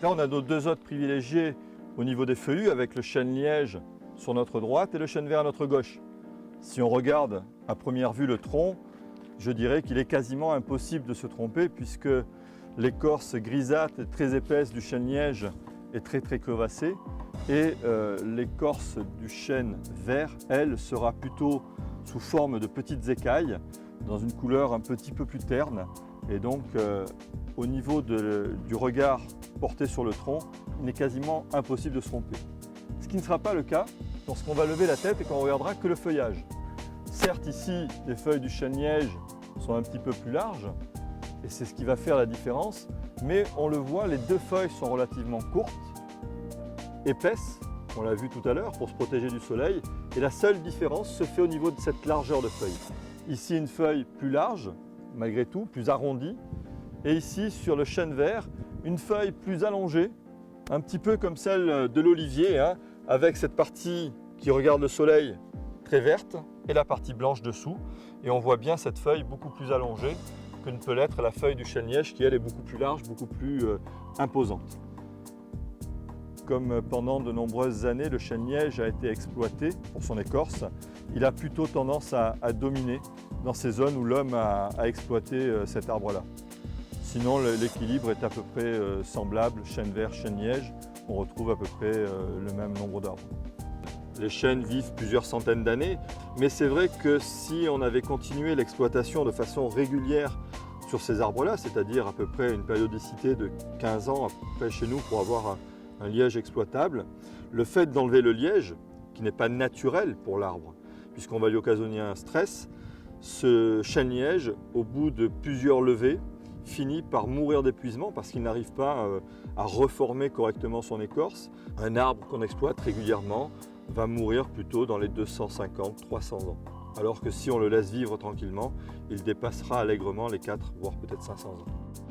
Là, on a nos deux hôtes privilégiés au niveau des feuillus avec le chêne liège sur notre droite et le chêne vert à notre gauche. Si on regarde à première vue le tronc, je dirais qu'il est quasiment impossible de se tromper puisque l'écorce grisâtre et très épaisse du chêne liège est très crevassée et l'écorce du chêne vert, elle, sera plutôt sous forme de petites écailles dans une couleur un petit peu plus terne. Et donc, au niveau du regard porté sur le tronc, il est quasiment impossible de se tromper. Ce qui ne sera pas le cas lorsqu'on va lever la tête et qu'on regardera que le feuillage. Certes, ici, les feuilles du chêne liège sont un petit peu plus larges, et c'est ce qui va faire la différence, mais on le voit, les deux feuilles sont relativement courtes, épaisses, on l'a vu tout à l'heure, pour se protéger du soleil, et la seule différence se fait au niveau de cette largeur de feuille. Ici, une feuille plus large, malgré tout, plus arrondie, et ici, sur le chêne vert, une feuille plus allongée, un petit peu comme celle de l'olivier, hein, avec cette partie qui regarde le soleil très verte et la partie blanche dessous. Et on voit bien cette feuille beaucoup plus allongée que ne peut l'être la feuille du chêne liège qui, elle, est beaucoup plus large, beaucoup plus imposante. Comme pendant de nombreuses années, le chêne liège a été exploité pour son écorce, il a plutôt tendance à dominer dans ces zones où l'homme a exploité cet arbre-là. Sinon, l'équilibre est à peu près semblable, chêne vert, chêne liège, on retrouve à peu près le même nombre d'arbres. Les chênes vivent plusieurs centaines d'années, mais c'est vrai que si on avait continué l'exploitation de façon régulière sur ces arbres-là, c'est-à-dire à peu près une périodicité de 15 ans à peu près chez nous pour avoir un liège exploitable, le fait d'enlever le liège, qui n'est pas naturel pour l'arbre, puisqu'on va lui occasionner un stress, ce chêne liège, au bout de plusieurs levées, finit par mourir d'épuisement parce qu'il n'arrive pas à reformer correctement son écorce. Un arbre qu'on exploite régulièrement va mourir plutôt dans les 250-300 ans. Alors que si on le laisse vivre tranquillement, il dépassera allègrement les 4 voire peut-être 500 ans.